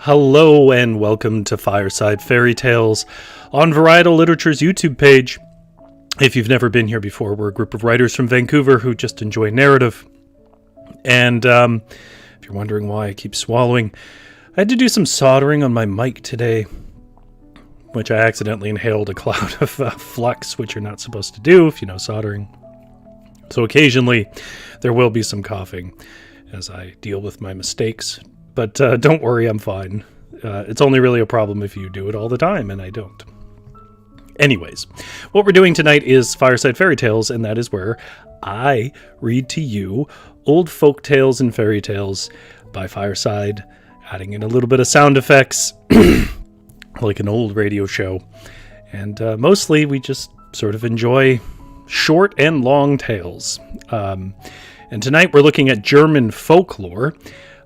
Hello and welcome to Fireside Fairy Tales on Varietal Literature's YouTube page. If you've never been here before, we're a group of writers from Vancouver who just enjoy narrative. And if you're wondering why I keep swallowing, I had to do some soldering on my mic today, which I accidentally inhaled a cloud of flux, which you're not supposed to do if you know soldering. So occasionally there will be some coughing as I deal with my mistakes. But don't worry, I'm fine. It's only really a problem if you do it all the time, and I don't. Anyways, what we're doing tonight is Fireside Fairy Tales, and that is where I read to you old folk tales and fairy tales by Fireside, adding in a little bit of sound effects, like an old radio show. And mostly we just sort of enjoy short and long tales. And tonight we're looking at German folklore,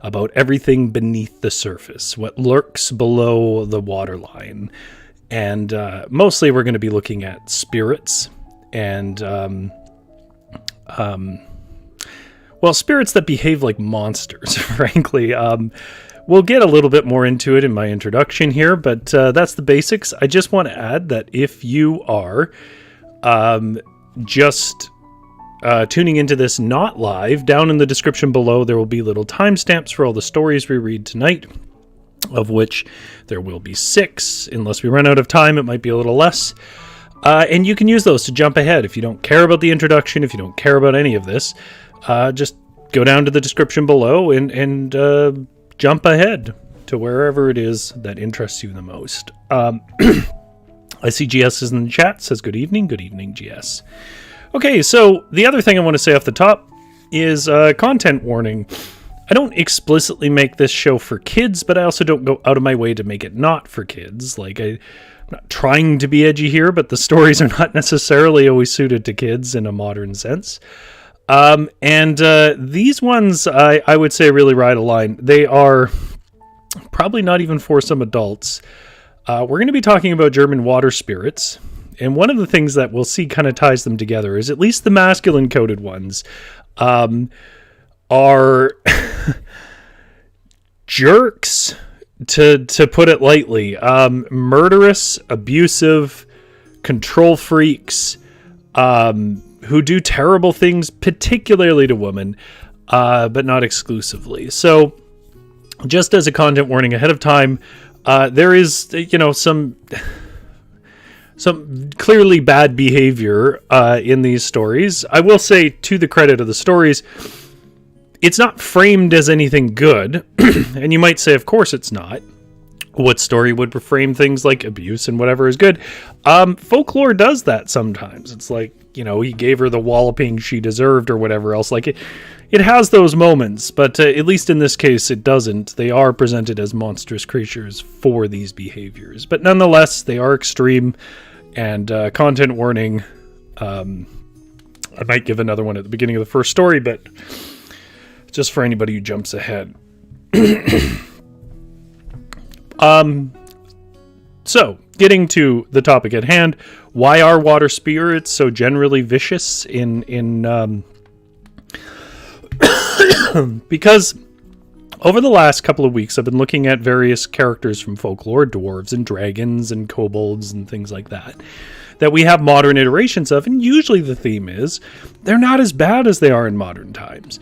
about everything beneath the surface, what lurks below the waterline. And mostly we're going to be looking at spirits and, spirits that behave like monsters, frankly. We'll get a little bit more into it in my introduction here, but that's the basics. I just want to add that if you are tuning into this not live, down in the description below there will be little timestamps for all the stories we read tonight, of which there will be 6. Unless we run out of time, it might be a little less. And you can use those to jump ahead. If you don't care about the introduction, if you don't care about any of this, just go down to the description below and jump ahead to wherever it is that interests you the most. I see GS is in the chat, says good evening GS. Okay, so the other thing I want to say off the top is content warning. I don't explicitly make this show for kids, but I also don't go out of my way to make it not for kids. Like, I'm not trying to be edgy here, but the stories are not necessarily always suited to kids in a modern sense. And these ones, I would say, really ride a line. They are probably not even for some adults. We're going to be talking about German water spirits. And one of the things that we'll see kind of ties them together is at least the masculine coded ones are jerks, to put it lightly. Murderous, abusive, control freaks who do terrible things, particularly to women, but not exclusively. So just as a content warning ahead of time, there is, some clearly bad behavior in these stories. I will say, to the credit of the stories, it's not framed as anything good. And you might say, of course it's not. What story would frame things like abuse and whatever is good? Folklore does that sometimes. It's like, he gave her the walloping she deserved or whatever else. Like, it has those moments, but at least in this case it doesn't. They are presented as monstrous creatures for these behaviors. But nonetheless, they are extreme. And content warning, I might give another one at the beginning of the first story, but just for anybody who jumps ahead. So, getting to the topic at hand, why are water spirits so generally vicious because over the last couple of weeks, I've been looking at various characters from folklore, dwarves and dragons and kobolds and things like that we have modern iterations of, and usually the theme is they're not as bad as they are in modern times.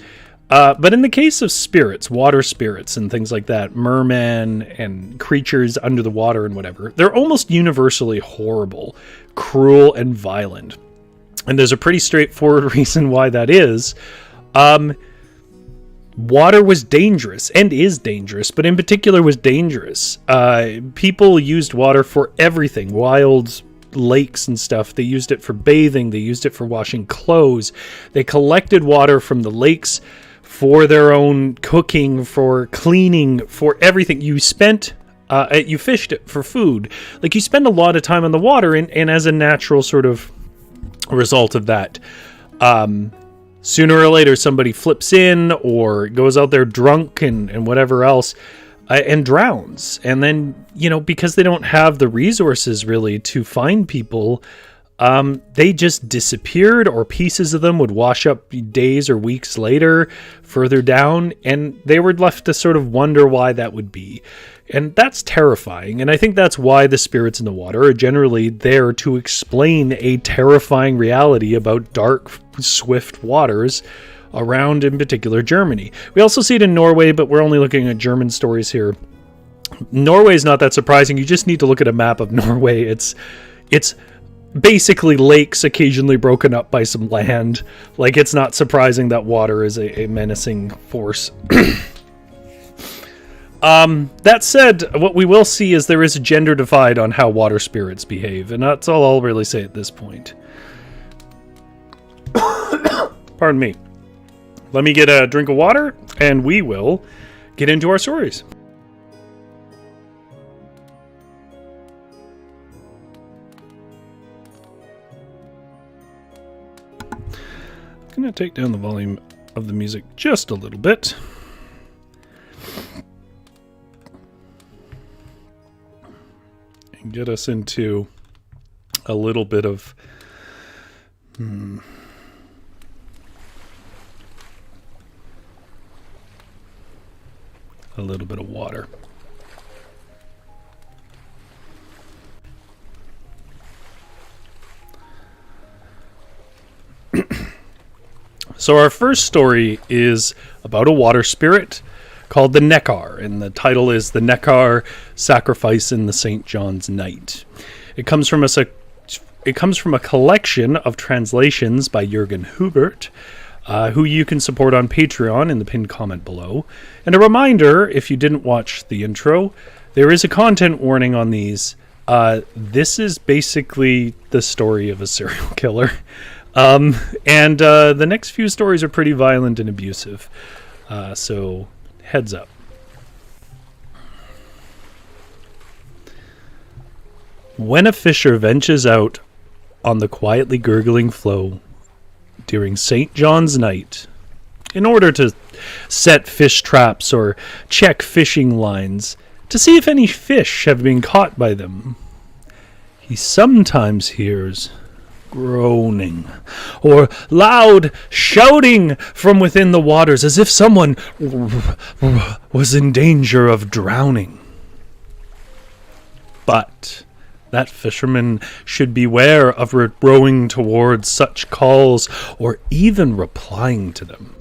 But in the case of spirits, water spirits and things like that, mermen and creatures under the water and whatever, they're almost universally horrible, cruel, and violent. And there's a pretty straightforward reason why that is. Water was dangerous and is dangerous, but in particular was dangerous. People used water for everything, wild lakes and stuff. They used it for bathing. They used it for washing clothes. They collected water from the lakes for their own cooking, for cleaning, for everything. You fished it for food. Like, you spend a lot of time on the water, and as a natural sort of result of that, sooner or later somebody flips in or goes out there drunk and whatever else and drowns. And then, because they don't have the resources really to find people They just disappeared, or pieces of them would wash up days or weeks later further down, and they were left to sort of wonder why that would be. And that's terrifying, and I think that's why the spirits in the water are generally there to explain a terrifying reality about dark, swift waters around, in particular, Germany. We also see it in Norway, but we're only looking at German stories here. Norway is not that surprising. You just need to look at a map of Norway. It's basically lakes occasionally broken up by some land. Like, it's not surprising that water is a menacing force. That said, what we will see is there is a gender divide on how water spirits behave, and that's all I'll really say at this point. Pardon me. Let me get a drink of water, and we will get into our stories. I'm going to take down the volume of the music just a little bit. And get us into a little bit of water. So our first story is about a water spirit called the Neckar, and the title is The Neckar Sacrifice in the St. John's Night. It comes from a collection of translations by Jürgen Hubert, who you can support on Patreon in the pinned comment below. And a reminder, if you didn't watch the intro, there is a content warning on these. This is basically the story of a serial killer. And the next few stories are pretty violent and abusive. So heads up. When a fisher ventures out on the quietly gurgling flow during St. John's night, in order to set fish traps or check fishing lines to see if any fish have been caught by them, he sometimes hears groaning or loud shouting from within the waters, as if someone was in danger of drowning. But that fisherman should beware of rowing towards such calls or even replying to them.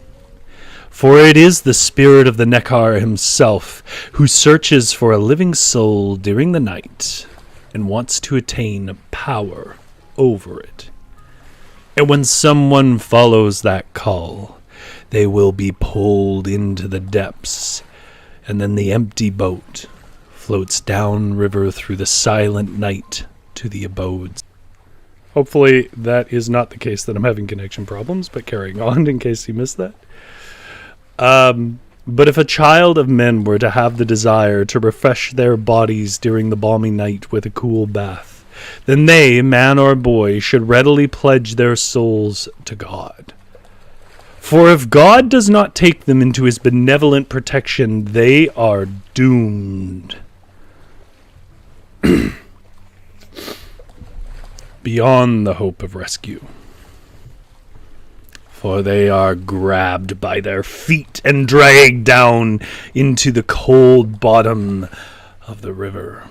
For it is the spirit of the Neckar himself who searches for a living soul during the night and wants to attain power over it. And when someone follows that call, they will be pulled into the depths, and then the empty boat floats downriver through the silent night to the abodes. Hopefully that is not the case, that I'm having connection problems, but carrying on in case you missed that. But if a child of men were to have the desire to refresh their bodies during the balmy night with a cool bath, then they, man or boy, should readily pledge their souls to God. For if God does not take them into his benevolent protection, they are doomed beyond the hope of rescue. For they are grabbed by their feet and dragged down into the cold bottom of the river.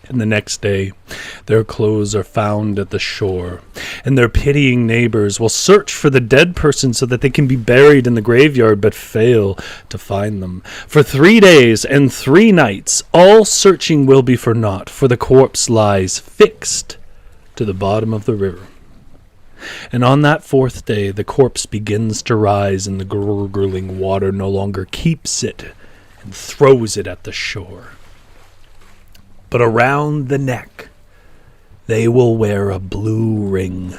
And the next day, their clothes are found at the shore, and their pitying neighbors will search for the dead person so that they can be buried in the graveyard, but fail to find them. For 3 days and 3 nights, all searching will be for naught, for the corpse lies fixed to the bottom of the river. And on that 4th day, the corpse begins to rise, and the gurgling water no longer keeps it and throws it at the shore. But around the neck, they will wear a blue ring,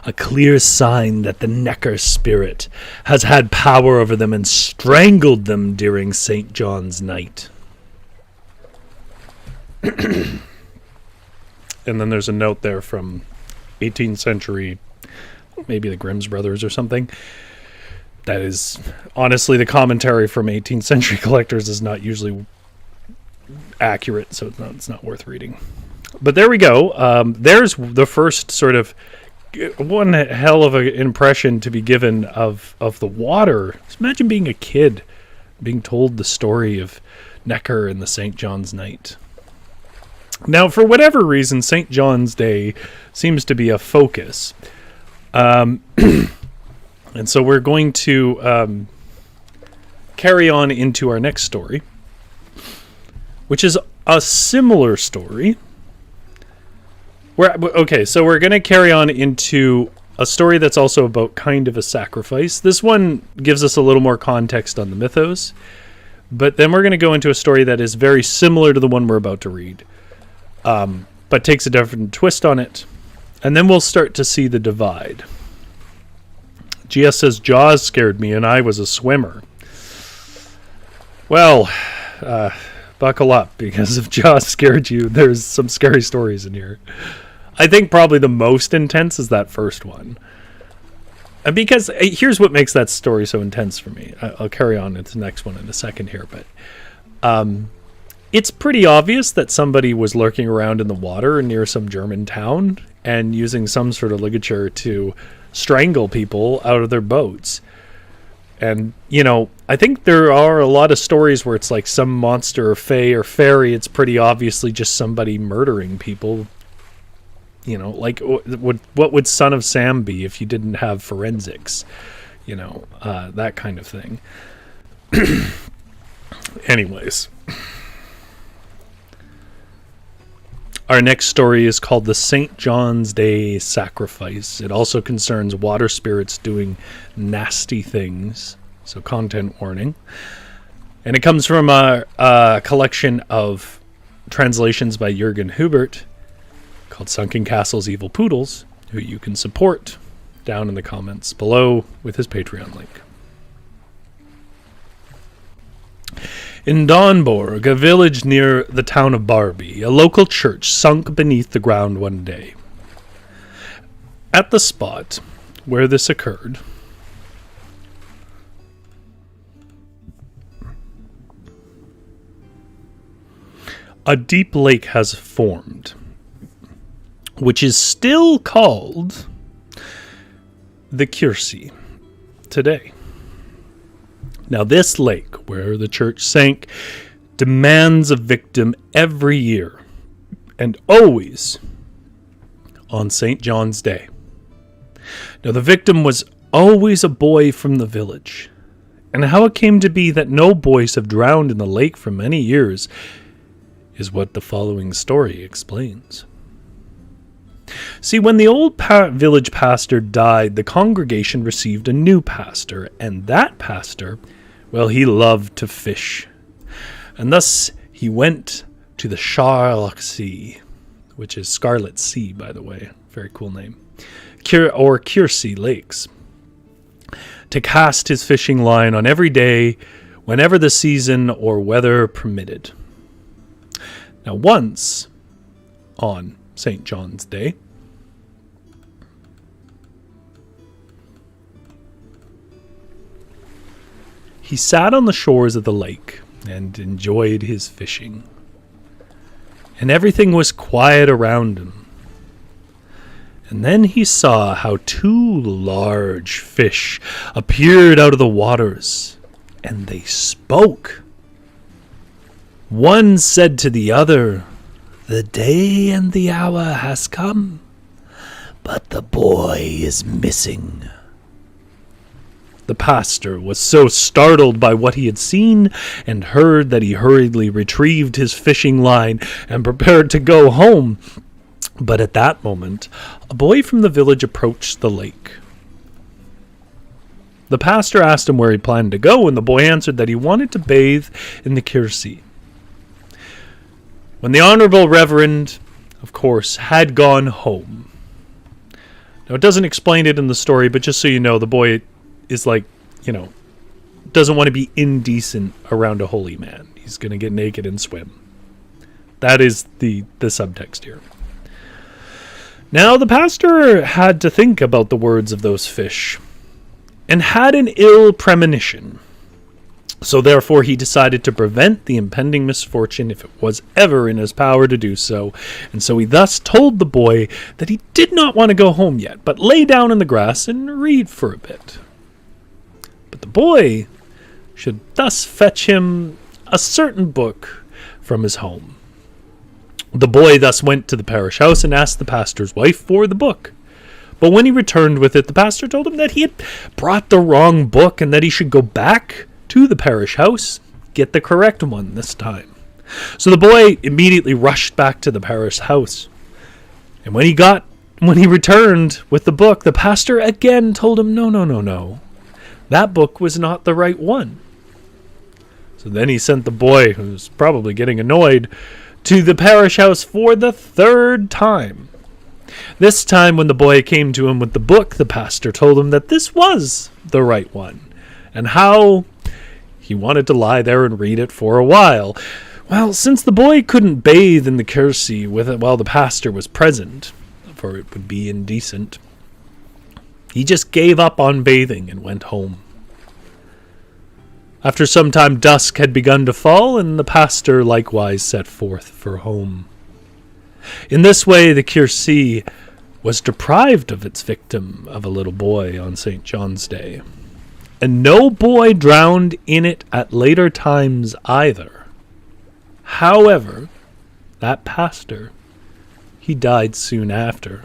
a clear sign that the Neckar spirit has had power over them and strangled them during St. John's night. And then there's a note there from 18th century, maybe the Grimm's brothers or something. That is, honestly, the commentary from 18th century collectors is not usually accurate, so it's not worth reading. But there we go. There's the first sort of one hell of an impression to be given of the water. Just imagine being a kid, being told the story of Neckar and the St. John's Night. Now, for whatever reason, St. John's Day seems to be a focus. And so we're going to carry on into our next story, which is a similar story. So we're going to carry on into a story that's also about kind of a sacrifice. This one gives us a little more context on the mythos, but then we're going to go into a story that is very similar to the one we're about to read, but takes a different twist on it. And then we'll start to see the divide. GS says, Jaws scared me and I was a swimmer. Well, buckle up, because if Jaws scared you, there's some scary stories in here. I think probably the most intense is that first one. And because here's what makes that story so intense for me. I'll carry on into the next one in a second here, but it's pretty obvious that somebody was lurking around in the water near some German town and using some sort of ligature to strangle people out of their boats. And, you know, I think there are a lot of stories where it's like some monster or fae or fairy. It's pretty obviously just somebody murdering people. You know, like what would Son of Sam be if you didn't have forensics? You know, that kind of thing. Anyways. Our next story is called The St. John's Day Sacrifice. It also concerns water spirits doing nasty things. So content warning. And it comes from a collection of translations by Jürgen Hubert called Sunken Castles, Evil Poodles, who you can support down in the comments below with his Patreon link. In Donborg, a village near the town of Barbie, a local church sunk beneath the ground one day. At the spot where this occurred, a deep lake has formed, which is still called the Kiersee today. Now, this lake, where the church sank, demands a victim every year, and always on St. John's Day. Now, the victim was always a boy from the village, and how it came to be that no boys have drowned in the lake for many years is what the following story explains. See, when the old village pastor died, the congregation received a new pastor, and that pastor, well, he loved to fish. And thus he went to the Sharlach Sea, which is Scarlet Sea, by the way. Very cool name. Or Kiersee Lakes, to cast his fishing line on every day, whenever the season or weather permitted. Now, once on St. John's Day, he sat on the shores of the lake and enjoyed his fishing. And everything was quiet around him. And then he saw how two large fish appeared out of the waters, and they spoke. One said to the other, "The day and the hour has come, but the boy is missing." The pastor was so startled by what he had seen and heard that he hurriedly retrieved his fishing line and prepared to go home. But at that moment, a boy from the village approached the lake. The pastor asked him where he planned to go, and the boy answered that he wanted to bathe in the Kiersee. When the Honorable Reverend, of course, had gone home. Now, it doesn't explain it in the story, but just so you know, the boy is like, you know, doesn't want to be indecent around a holy man. He's going to get naked and swim. That is the subtext here. Now the pastor had to think about the words of those fish, and had an ill premonition. So therefore he decided to prevent the impending misfortune if it was ever in his power to do so. And so he thus told the boy that he did not want to go home yet, but lay down in the grass and read for a bit. But the boy should thus fetch him a certain book from his home. The boy thus went to the parish house and asked the pastor's wife for the book. But when he returned with it, the pastor told him that he had brought the wrong book and that he should go back to the parish house, get the correct one this time. So the boy immediately rushed back to the parish house. And when he returned with the book, the pastor again told him, no. That book was not the right one. So then he sent the boy, who was probably getting annoyed, to the parish house for the third time. This time when the boy came to him with the book, the pastor told him that this was the right one, and how he wanted to lie there and read it for a while. Well, since the boy couldn't bathe in the Kiersey while the pastor was present, for it would be indecent, he just gave up on bathing and went home. After some time, dusk had begun to fall, and the pastor likewise set forth for home. In this way, the Kiersey was deprived of its victim of a little boy on St. John's Day, and no boy drowned in it at later times either. However, that pastor, he died soon after.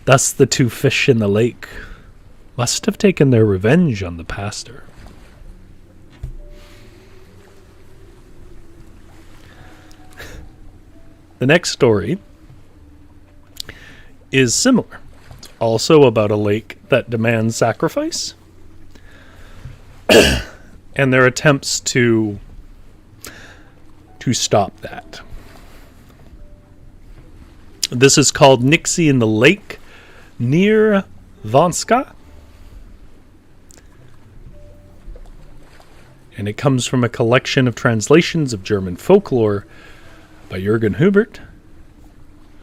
Thus the two fish in the lake must have taken their revenge on the pastor. The next story is similar. It's also about a lake that demands sacrifice and their attempts to stop that. This is called Nixie in the Lake near Wanzka. And it comes from a collection of translations of German folklore by Jürgen Hubert,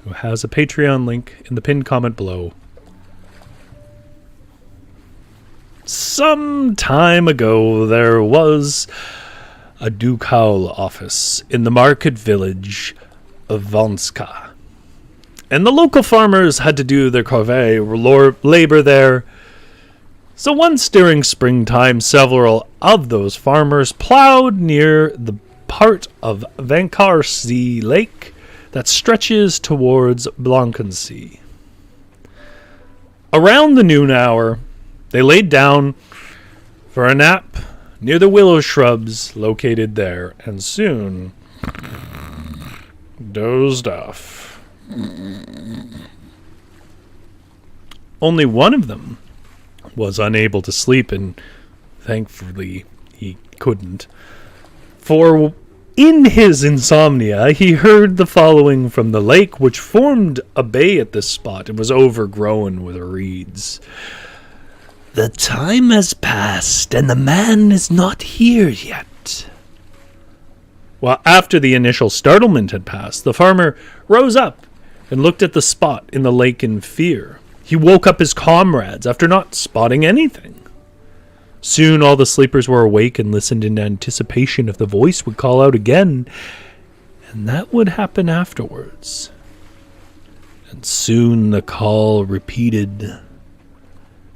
who has a Patreon link in the pinned comment below. Some time ago, there was a ducal office in the market village of Wanzka, and the local farmers had to do their corvée or labor there. So once during springtime, several of those farmers plowed near the part of Neckar Lake that stretches towards Blankensee. Around the noon hour, they laid down for a nap near the willow shrubs located there, and soon dozed off. Only one of them was unable to sleep, and thankfully he couldn't. For in his insomnia, he heard the following from the lake, which formed a bay at this spot and was overgrown with reeds. "The time has passed, and the man is not here yet." Well, after the initial startlement had passed, the farmer rose up and looked at the spot in the lake in fear. He woke up his comrades after not spotting anything. Soon all the sleepers were awake and listened in anticipation if the voice would call out again, and that would happen afterwards. And soon the call repeated,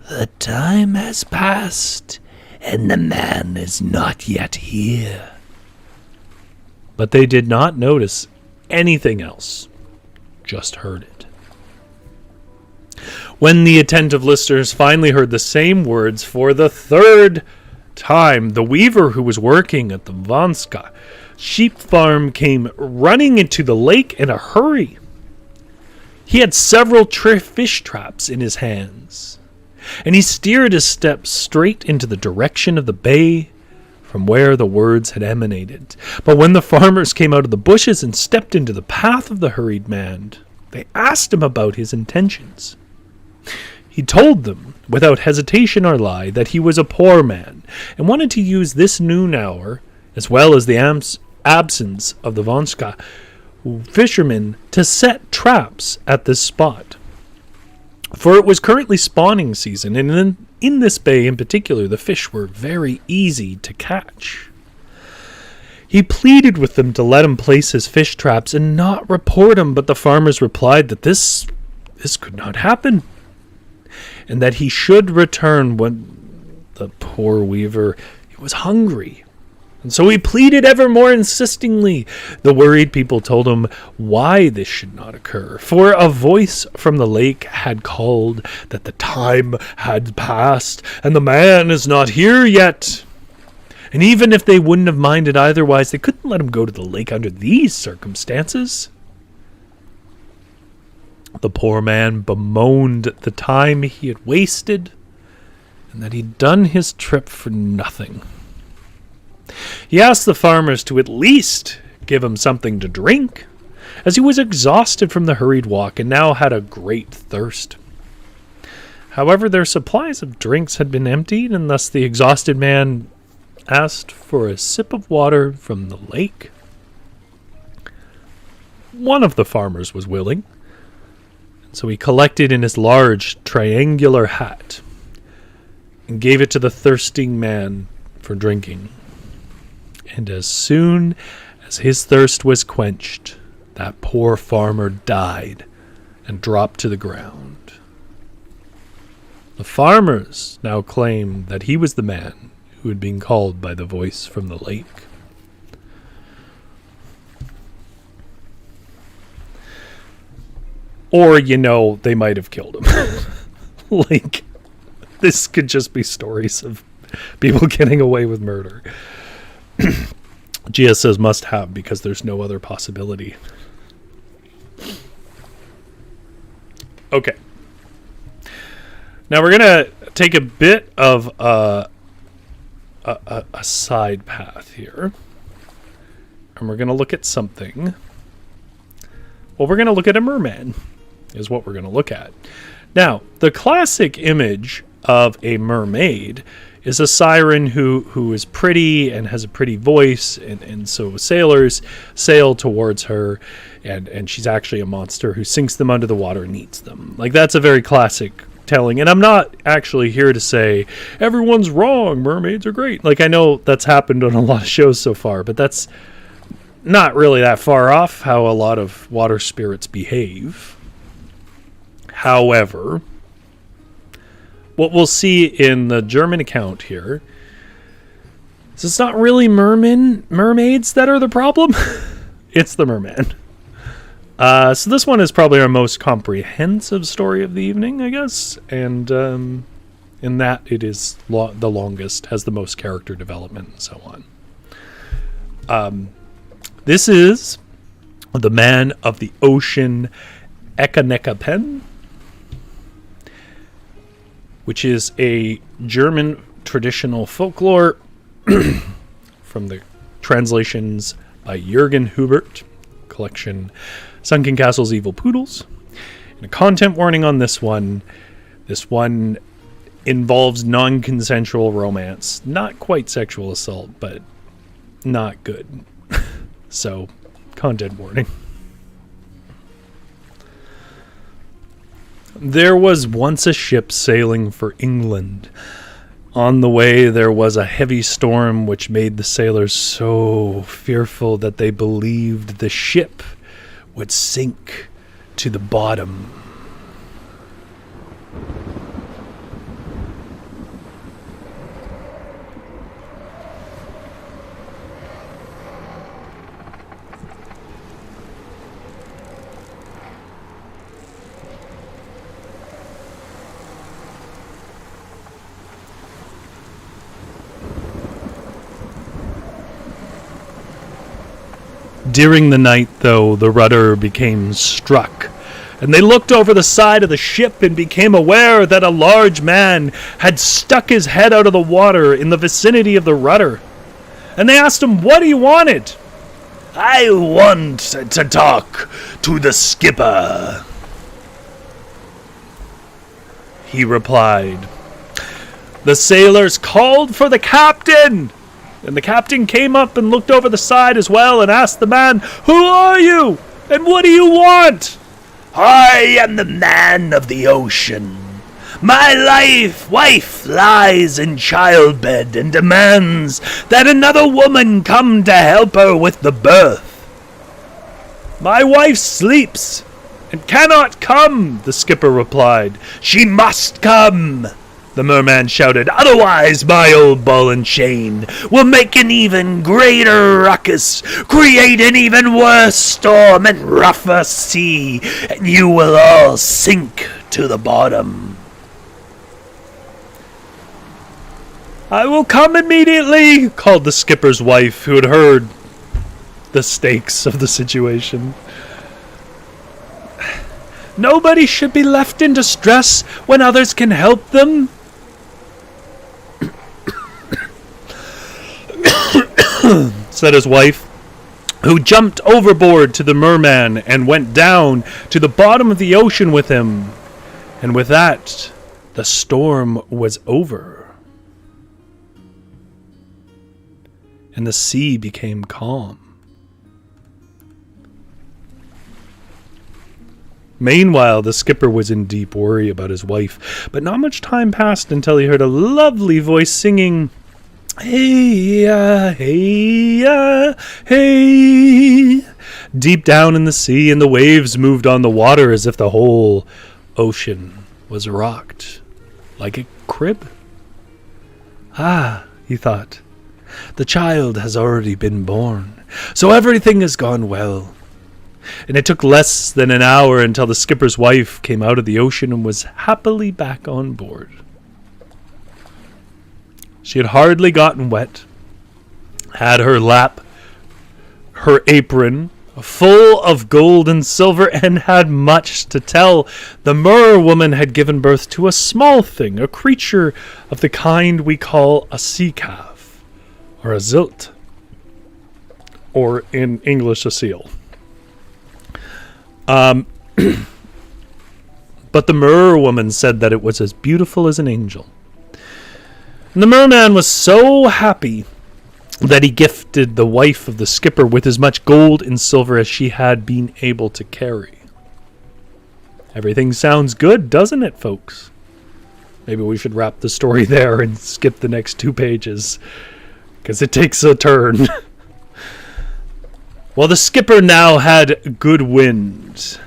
"The time has passed, and the man is not yet here." But they did not notice anything else, just heard it. When the attentive listeners finally heard the same words for the third time, the weaver who was working at the Wanzka sheep farm came running into the lake in a hurry. He had several fish traps in his hands, and he steered his steps straight into the direction of the bay from where the words had emanated. But when the farmers came out of the bushes and stepped into the path of the hurried man, they asked him about his intentions. He told them, without hesitation or lie, that he was a poor man, and wanted to use this noon hour, as well as the absence of the Wanzka, fishermen to set traps at this spot. For it was currently spawning season, and in this bay in particular, the fish were very easy to catch. He pleaded with them to let him place his fish traps and not report him, but the farmers replied that this could not happen, and that he should return when the poor weaver was hungry. And so he pleaded ever more insistingly. The worried people told him why this should not occur, for a voice from the lake had called that the time had passed, and the man is not here yet. And even if they wouldn't have minded otherwise, they couldn't let him go to the lake under these circumstances. The poor man bemoaned the time he had wasted, and that he'd done his trip for nothing. He asked the farmers to at least give him something to drink, as he was exhausted from the hurried walk and now had a great thirst. However, their supplies of drinks had been emptied, and thus the exhausted man asked for a sip of water from the lake. One of the farmers was willing, so he collected in his large triangular hat and gave it to the thirsting man for drinking. And as soon as his thirst was quenched, that poor farmer died and dropped to the ground. The farmers now claimed that he was the man who had been called by the voice from the lake. Or, they might have killed him. This could just be stories of people getting away with murder. Gia says must have because there's no other possibility. Okay. Now we're going to take a bit of a side path here. And we're going to look at something. Well, we're going to look at a merman is what we're going to look at. Now, the classic image of a mermaid is a siren who is pretty and has a pretty voice, and so sailors sail towards her, and she's actually a monster who sinks them under the water and eats them. That's a very classic telling, and I'm not actually here to say everyone's wrong, mermaids are great. I know that's happened on a lot of shows so far, but that's not really that far off how a lot of water spirits behave. However, what we'll see in the German account here is it's not really mermaids that are the problem. It's the merman. So this one is probably our most comprehensive story of the evening, I guess. And in that it is the longest, has the most character development and so on. This is the man of the ocean, Nekkepenn, which is a German traditional folklore from the translations by Jürgen Hubert, collection Sunken Castles, Evil Poodles. And a content warning on this one. This one involves non-consensual romance. Not quite sexual assault, but not good. So, content warning. There was once a ship sailing for England. On the way there was a heavy storm which made the sailors so fearful that they believed the ship would sink to the bottom. During the night, though, the rudder became struck, and they looked over the side of the ship and became aware that a large man had stuck his head out of the water in the vicinity of the rudder. And they asked him what he wanted. "I want to talk to the skipper," he replied. The sailors called for the captain. And the captain came up and looked over the side as well and asked the man, "Who are you? And what do you want? I am the man of the ocean. My wife lies in childbed and demands that another woman come to help her with the birth. My wife sleeps and cannot come, the skipper replied. She must come, the merman shouted. Otherwise, my old ball and chain will make an even greater ruckus, create an even worse storm and rougher sea, and you will all sink to the bottom. I will come immediately, called the skipper's wife, who had heard the stakes of the situation. Nobody should be left in distress when others can help them. Said his wife, who jumped overboard to the merman and went down to the bottom of the ocean with him. And with that, the storm was over. And the sea became calm. Meanwhile, the skipper was in deep worry about his wife, but not much time passed until he heard a lovely voice singing, "Hey, hey, hey," deep down in the sea, and the waves moved on the water as if the whole ocean was rocked like a crib. Ah, he thought, the child has already been born, so everything has gone well. And it took less than an hour until the skipper's wife came out of the ocean and was happily back on board. She had hardly gotten wet, had her lap, her apron, full of gold and silver, and had much to tell. The Mer woman had given birth to a small thing, a creature of the kind we call a sea calf, or a zilt, or in English, a seal. But the Mer woman said that it was as beautiful as an angel. And the merman was so happy that he gifted the wife of the skipper with as much gold and silver as she had been able to carry. Everything sounds good, doesn't it, folks? Maybe we should wrap the story there and skip the next 2 pages, because it takes a turn. Well, the skipper now had good wind.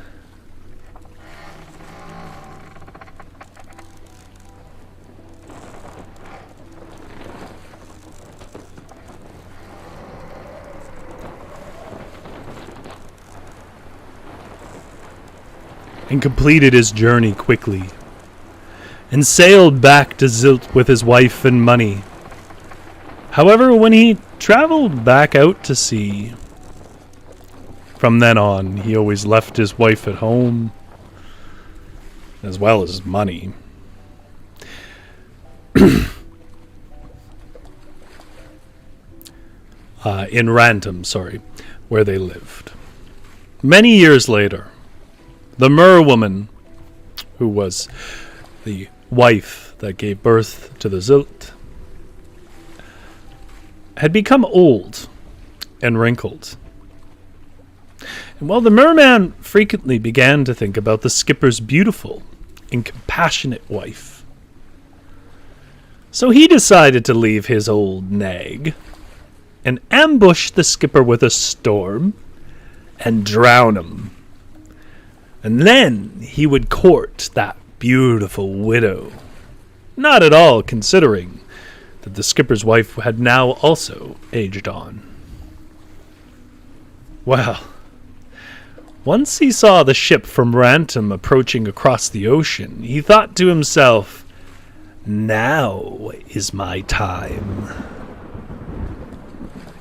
And completed his journey quickly, and sailed back to Zilt with his wife and money. However, when he traveled back out to sea, from then on, he always left his wife at home, as well as money. In Rantum, where they lived. Many years later, the Mer woman, who was the wife that gave birth to the Zilt, had become old and wrinkled. And while the merman frequently began to think about the skipper's beautiful and compassionate wife, so he decided to leave his old nag and ambush the skipper with a storm and drown him. And then he would court that beautiful widow, not at all considering that the skipper's wife had now also aged on. Well, once he saw the ship from Rantum approaching across the ocean, he thought to himself, now is my time.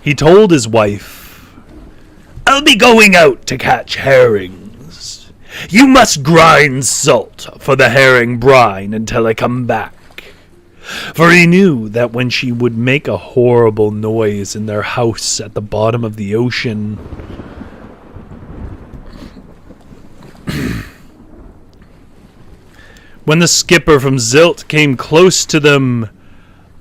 He told his wife, I'll be going out to catch herrings. You must grind salt for the herring brine until I come back. For he knew that when she would make a horrible noise in their house at the bottom of the ocean, when the skipper from Zilt came close to them,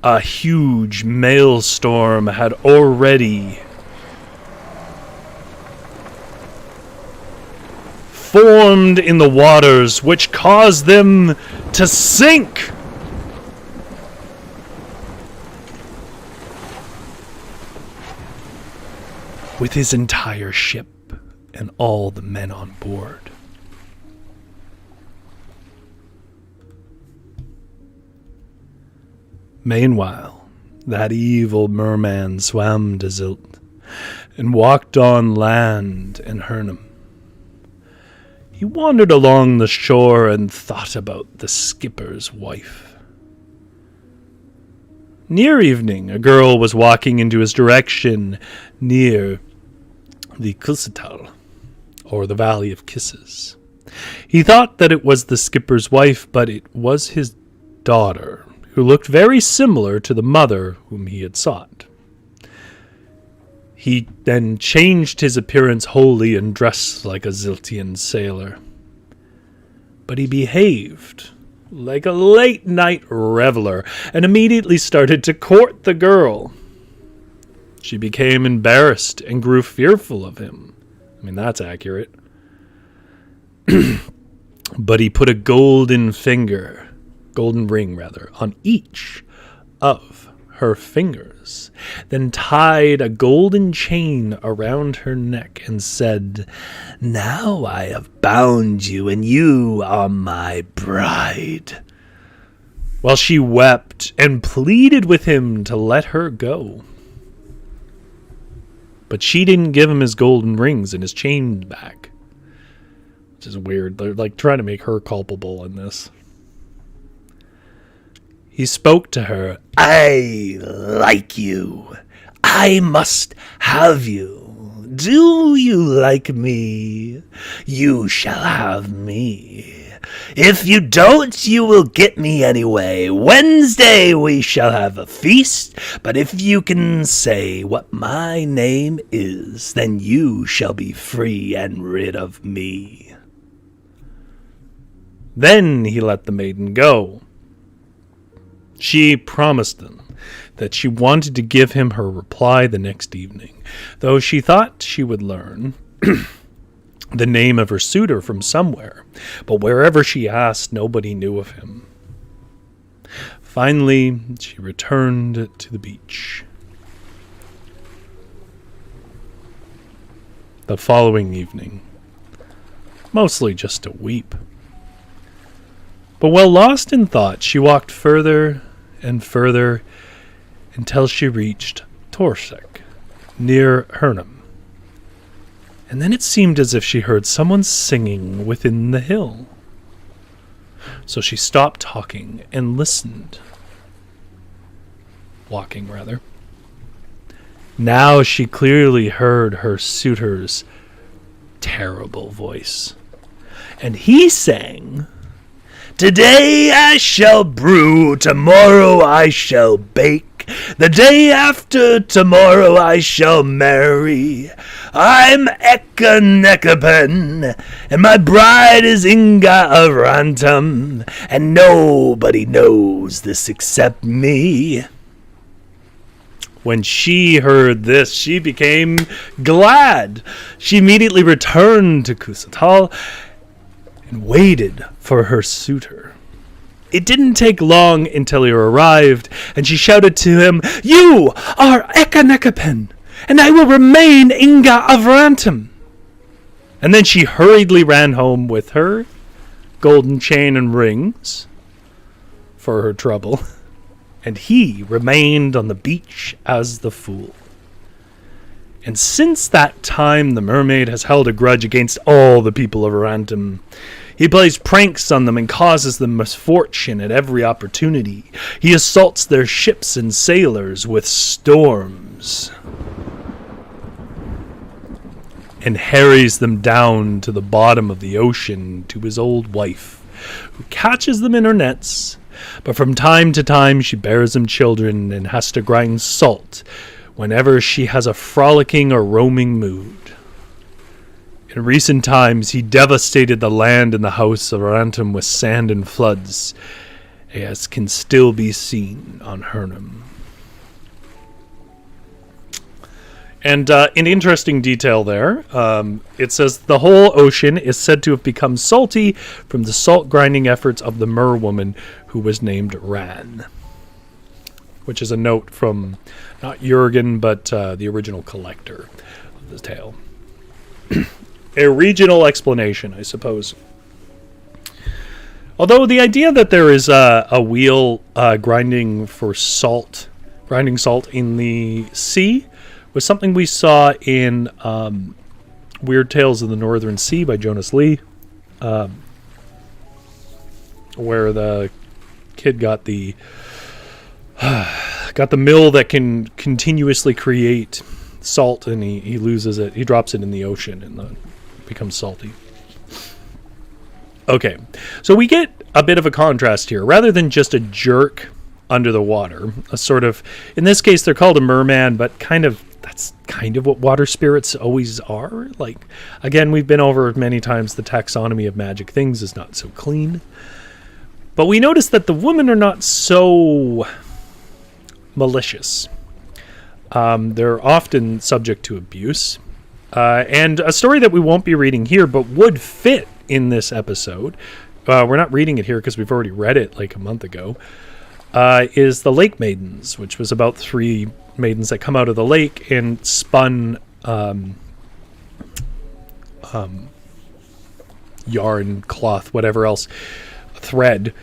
a huge maelstrom had already formed in the waters, which caused them to sink. With his entire ship and all the men on board. Meanwhile, that evil merman swam to Zilt and walked on land in Hernum. He wandered along the shore and thought about the skipper's wife. Near evening, a girl was walking into his direction near the Kussetal, or the Valley of Kisses. He thought that it was the skipper's wife, but it was his daughter, who looked very similar to the mother whom he had sought. He then changed his appearance wholly and dressed like a Ziltian sailor. But he behaved like a late-night reveler and immediately started to court the girl. She became embarrassed and grew fearful of him. I mean, that's accurate. But he put a golden ring, on each of her fingers, then tied a golden chain around her neck and said, "Now I have bound you, and you are my bride," while she wept and pleaded with him to let her go. But she didn't give him his golden rings and his chain back, which is weird. They're like trying to make her culpable in this. He spoke to her. "I like you. I must have you. Do you like me? You shall have me. If you don't, you will get me anyway. Wednesday we shall have a feast, but if you can say what my name is, then you shall be free and rid of me." Then he let the maiden go. She promised them that she wanted to give him her reply the next evening, though she thought she would learn the name of her suitor from somewhere, but wherever she asked, nobody knew of him. Finally, she returned to the beach. The following evening, mostly just to weep. But while lost in thought, she walked further and further until she reached Torsek, near Hernum. And then it seemed as if she heard someone singing within the hill. So she stopped talking and listened. Walking, rather. Now she clearly heard her suitor's terrible voice. And he sang, "Today I shall brew, tomorrow I shall bake. The day after tomorrow I shall marry. I'm Ekke Nekkepenn, and my bride is Inga of Rantum, and nobody knows this except me." When she heard this, she became glad. She immediately returned to Kussetal and waited for her suitor. It didn't take long until he arrived, and she shouted to him, "You are Ekke Nekkepenn, and I will remain Inga of Rantum." And then she hurriedly ran home with her golden chain and rings for her trouble, and he remained on the beach as the fool. And since that time, the mermaid has held a grudge against all the people of Rantum. He plays pranks on them and causes them misfortune at every opportunity. He assaults their ships and sailors with storms and harries them down to the bottom of the ocean to his old wife, who catches them in her nets, but from time to time she bears him children and has to grind salt whenever she has a frolicking or roaming mood. In recent times, he devastated the land and the house of Rantum with sand and floods, as can still be seen on Hernum. And an interesting detail there, it says the whole ocean is said to have become salty from the salt grinding efforts of the mer woman who was named Ran. Which is a note from not Jurgen, but the original collector of the tale. A regional explanation, I suppose. Although the idea that there is a wheel grinding salt in the sea was something we saw in Weird Tales of the Northern Sea by Jonas Lee, where the kid got the mill that can continuously create salt, and he loses it. He drops it in the ocean, and it becomes salty. Okay, so we get a bit of a contrast here. Rather than just a jerk under the water, a sort of, in this case, they're called a merman, but that's kind of what water spirits always are. Like, again, we've been over many times the taxonomy of magic things is not so clean. But we notice that the women are not so malicious. They're often subject to abuse. And a story that we won't be reading here, but would fit in this episode, we're not reading it here because we've already read it like a month ago, is the Lake Maidens, which was about 3 maidens that come out of the lake and spun yarn, cloth, whatever else, thread,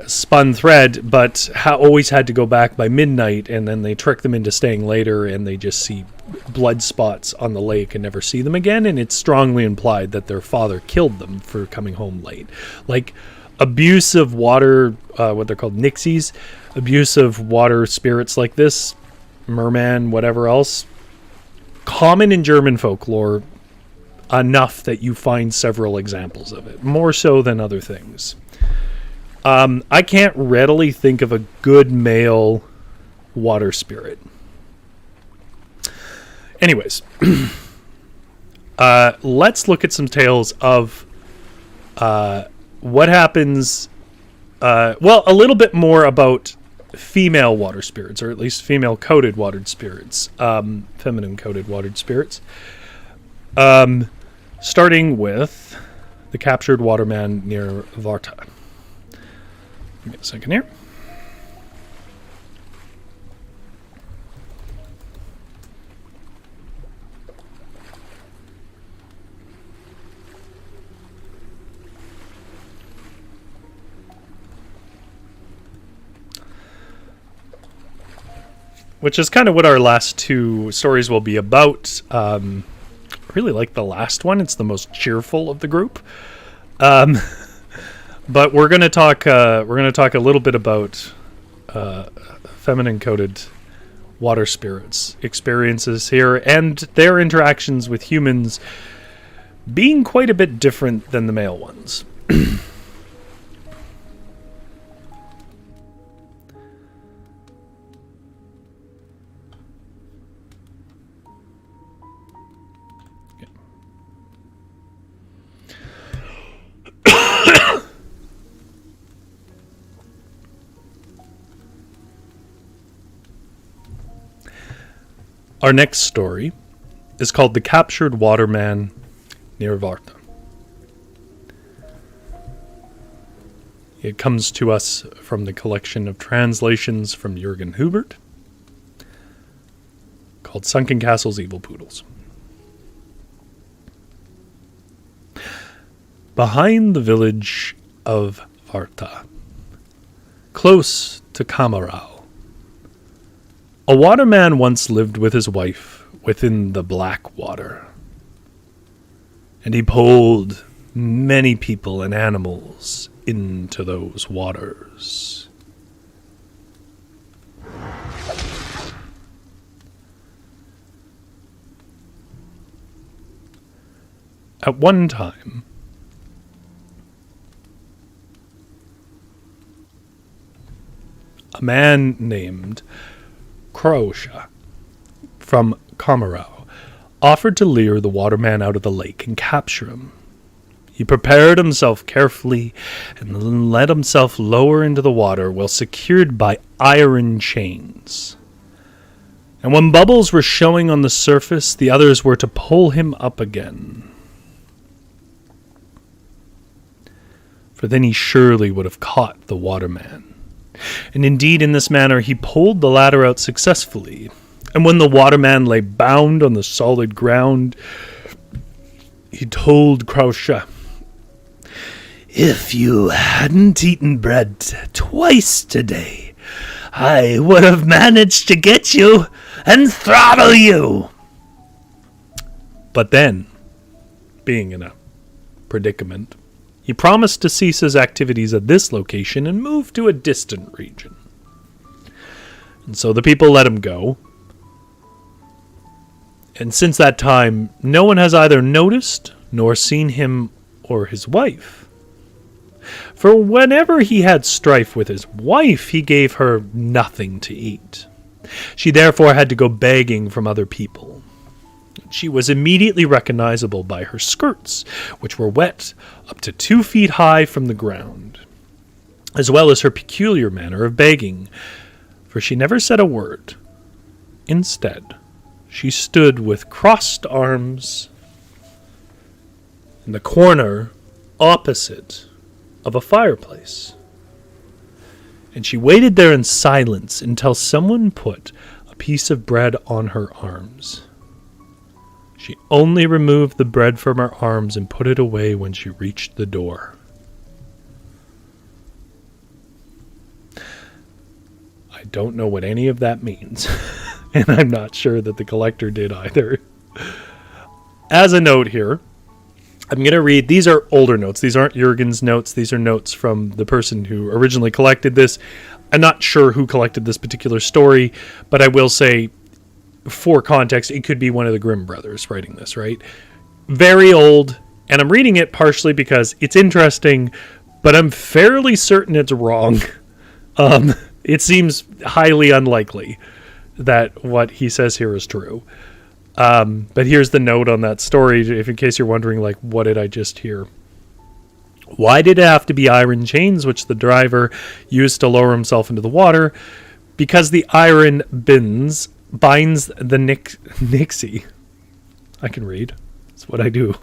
spun thread, but always had to go back by midnight, and then they trick them into staying later, and they just see blood spots on the lake and never see them again, and it's strongly implied that their father killed them for coming home late. Like, abusive water, what they're called, Nixies, abusive water spirits like this, merman, whatever else, common in German folklore, enough that you find several examples of it, more so than other things. I can't readily think of a good male water spirit. Anyways, let's look at some tales of what happens, a little bit more about female water spirits, or at least female-coded water spirits, feminine-coded water spirits. Starting with the captured waterman near Wartha. Give me a second here. Which is kind of what our last 2 stories will be about. I really like the last one. It's the most cheerful of the group. But we're going to talk a little bit about feminine-coded water spirits experiences here, and their interactions with humans being quite a bit different than the male ones. Our next story is called The Captured Waterman near Wartha. It comes to us from the collection of translations from Jürgen Hubert called Sunken Castles, Evil Poodles. Behind the village of Wartha, close to Kamerau, a waterman once lived with his wife within the black water, and he pulled many people and animals into those waters. At one time, a man named Croatia from Kamerau offered to lure the waterman out of the lake and capture him. He prepared himself carefully and let himself lower into the water while secured by iron chains. And when bubbles were showing on the surface, the others were to pull him up again. For then he surely would have caught the waterman. And indeed, in this manner, he pulled the ladder out successfully. And when the waterman lay bound on the solid ground, he told Krauscha, "If you hadn't eaten bread twice today, I would have managed to get you and throttle you." But then, being in a predicament, he promised to cease his activities at this location and move to a distant region. And so the people let him go. And since that time, no one has either noticed nor seen him or his wife. For whenever he had strife with his wife, he gave her nothing to eat. She therefore had to go begging from other people. She was immediately recognizable by her skirts, which were wet up to 2 feet high from the ground, as well as her peculiar manner of begging, for she never said a word. Instead, she stood with crossed arms in the corner opposite of a fireplace. And she waited there in silence until someone put a piece of bread on her arms. She only removed the bread from her arms and put it away when she reached the door. I don't know what any of that means, and I'm not sure that the collector did either. As a note here, I'm going to read, these are older notes. These aren't Jurgen's notes. These are notes from the person who originally collected this. I'm not sure who collected this particular story, but I will say, for context, it could be one of the Grimm brothers writing this, right? Very old, and I'm reading it partially because it's interesting, but I'm fairly certain it's wrong. It seems highly unlikely that what he says here is true. But here's the note on that story, if in case you're wondering, like, what did I just hear? Why did it have to be iron chains, which the driver used to lower himself into the water? Because the iron binds the Nixie. I can read. That's what I do.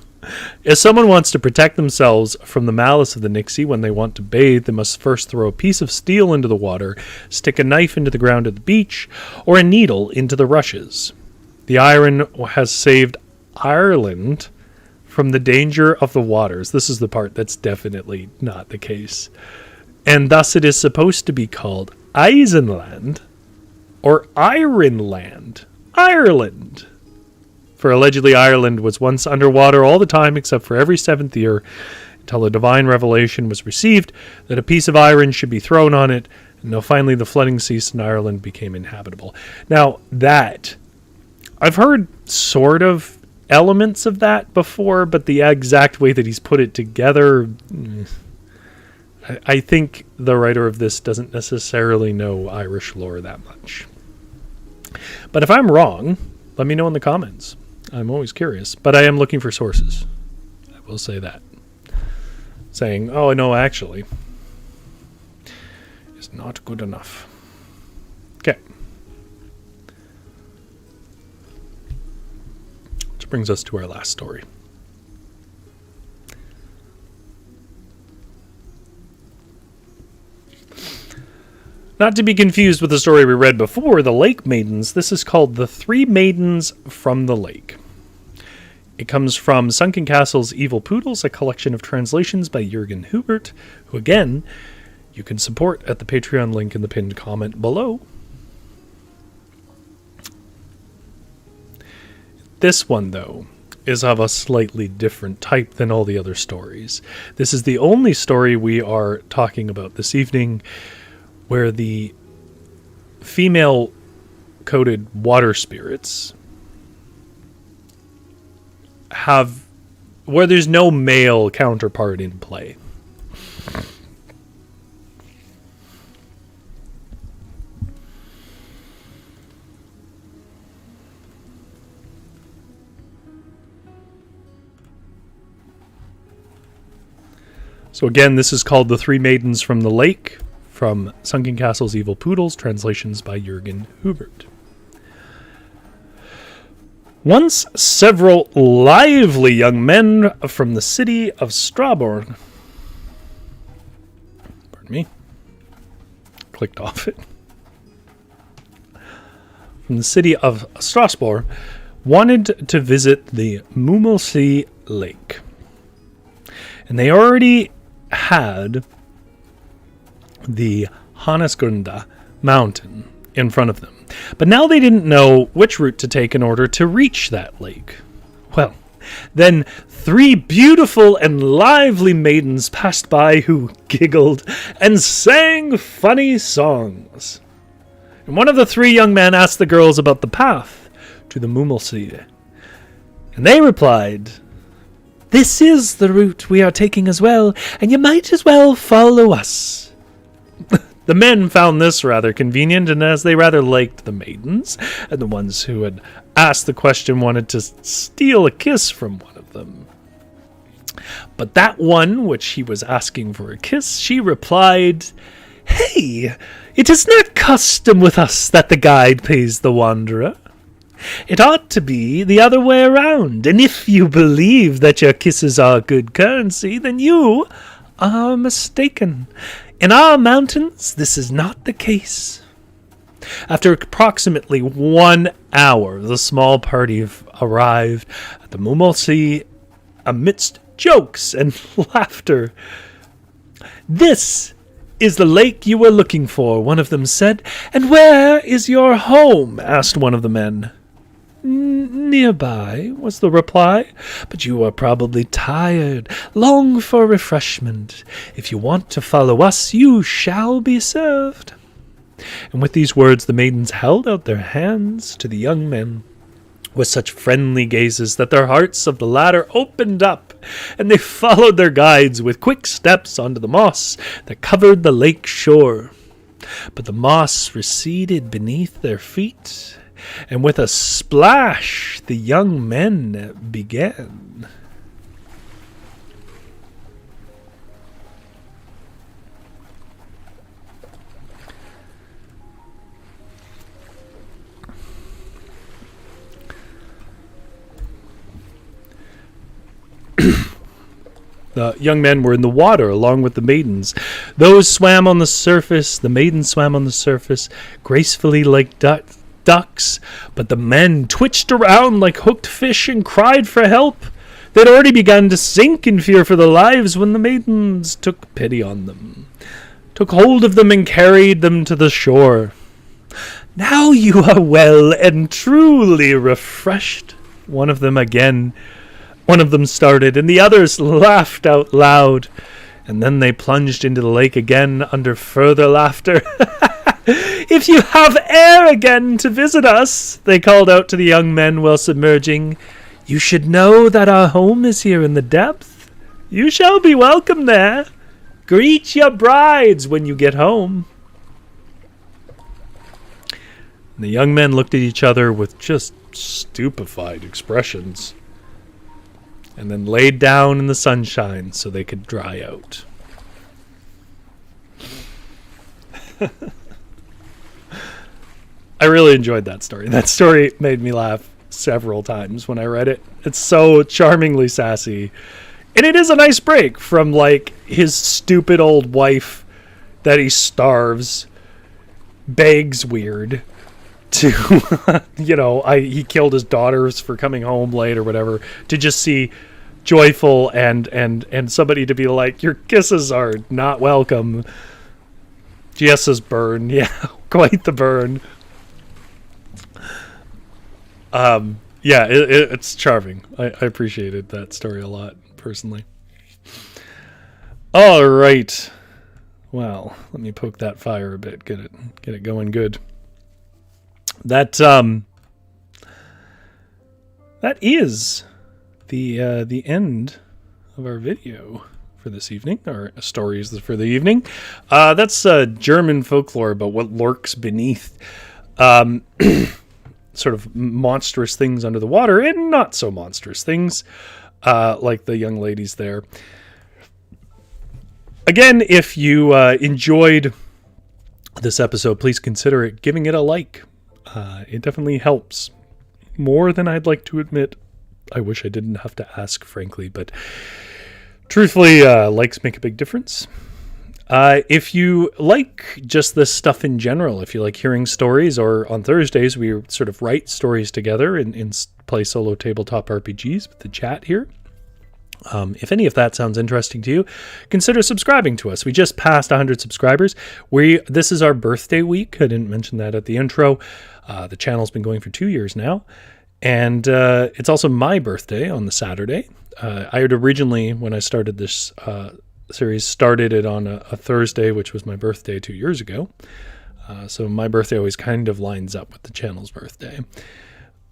If someone wants to protect themselves from the malice of the Nixie when they want to bathe, they must first throw a piece of steel into the water, stick a knife into the ground at the beach, or a needle into the rushes. The iron has saved Ireland from the danger of the waters. This is the part that's definitely not the case. And thus it is supposed to be called Eisenland or Ironland, Ireland. For allegedly Ireland was once underwater all the time except for every 7th year until a divine revelation was received that a piece of iron should be thrown on it. And now finally the flooding ceased and Ireland became inhabitable. Now that, I've heard sort of elements of that before, but the exact way that he's put it together, I think the writer of this doesn't necessarily know Irish lore that much. But if I'm wrong, let me know in the comments. I'm always curious, but I am looking for sources. I will say that. Saying, oh, no, actually, is not good enough. Okay. Which brings us to our last story. Not to be confused with the story we read before, the Lake Maidens, this is called The Three Maidens from the Lake. It comes from Sunken Castle's Evil Poodles, a collection of translations by Jürgen Hubert, who again, you can support at the Patreon link in the pinned comment below. This one, though, is of a slightly different type than all the other stories. This is the only story we are talking about this evening where the female-coded water spirits where there's no male counterpart in play. So again, this is called The Three Maidens from the Lake, from Sunken Castle's Evil Poodles, translations by Jürgen Hubert. Once several lively young men from the city of Strasbourg. Pardon me. Clicked off it. From the city of Strasbourg wanted to visit the Mummelsee Lake. And they already had the Hannesgrunda mountain in front of them. But now they didn't know which route to take in order to reach that lake. Well, then 3 beautiful and lively maidens passed by who giggled and sang funny songs. And one of the 3 young men asked the girls about the path to the Mummelsee. And they replied, "This is the route we are taking as well, and you might as well follow us." The men found this rather convenient, and as they rather liked the maidens, and the ones who had asked the question wanted to steal a kiss from one of them. But that one, which he was asking for a kiss, she replied, "Hey, it is not custom with us that the guide pays the wanderer. It ought to be the other way around, and if you believe that your kisses are good currency, then you are mistaken. In our mountains, this is not the case." After approximately 1 hour, the small party arrived at the Mummelsee amidst jokes and laughter. "This is the lake you were looking for," one of them said. "And where is your home?" asked one of the men. "Nearby," was the reply, "but you are probably tired, long for refreshment. If you want to follow us, you shall be served." And with these words, the maidens held out their hands to the young men with such friendly gazes that their hearts of the latter opened up, and they followed their guides with quick steps onto the moss that covered the lake shore. But the moss receded beneath their feet, and with a splash, the young men began. The young men were in the water along with the maidens. Those swam on the surface, the maidens swam on the surface, gracefully like ducks, but the men twitched around like hooked fish and cried for help. They'd already begun to sink in fear for their lives when the maidens took pity on them, took hold of them and carried them to the shore. "Now you are well and truly refreshed," one of them started, and the others laughed out loud, and then they plunged into the lake again under further laughter. "If you have air again to visit us," they called out to the young men while submerging, "you should know that our home is here in the depth. You shall be welcome there. Greet your brides when you get home." And the young men looked at each other with just stupefied expressions, and then laid down in the sunshine so they could dry out. I really enjoyed that story. That story made me laugh several times when I read it. It's so charmingly sassy. And it is a nice break from, like, his stupid old wife that he starves, begs weird, to, he killed his daughters for coming home late or whatever, to just see joyful and somebody to be like, "Your kisses are not welcome." Jess's burn. Yeah, quite the burn. It's charming. I appreciated that story a lot, personally. All right. Well, let me poke that fire a bit. Get it going good. That is the end of our video for this evening, or stories for the evening. That's German folklore about what lurks beneath sort of monstrous things under the water, and not so monstrous things, like the young ladies there. Again, if you enjoyed this episode, please consider giving it a like. It definitely helps. more than I'd like to admit. I wish I didn't have to ask, frankly, but truthfully, likes make a big difference. If you like just this stuff in general, if you like hearing stories, or on Thursdays we sort of write stories together and play solo tabletop RPGs with the chat here. If any of that sounds interesting to you, consider subscribing to us. We just passed 100 subscribers. This is our birthday week. I didn't mention that at the intro. The channel's been going for 2 years now. And it's also my birthday on the Saturday. I had originally, when I started this series, started it on a Thursday, which was my birthday 2 years ago. So my birthday always kind of lines up with the channel's birthday.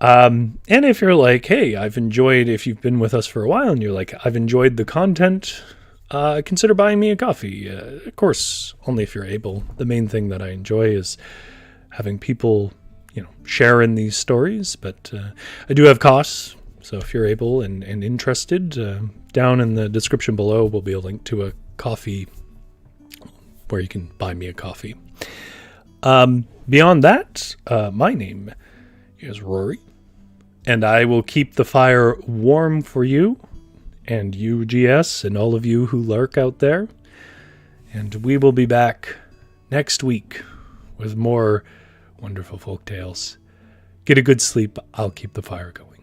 And if you're like, hey, if you've been with us for a while and you're like, I've enjoyed the content, consider buying me a coffee. Of course, only if you're able. The main thing that I enjoy is having people, share in these stories, but I do have costs. So if you're able and interested, down in the description below will be a link to a coffee where you can buy me a coffee. Beyond that, my name is Rory, and I will keep the fire warm for you and you, GS, and all of you who lurk out there. And we will be back next week with more wonderful folk tales. Get a good sleep. I'll keep the fire going.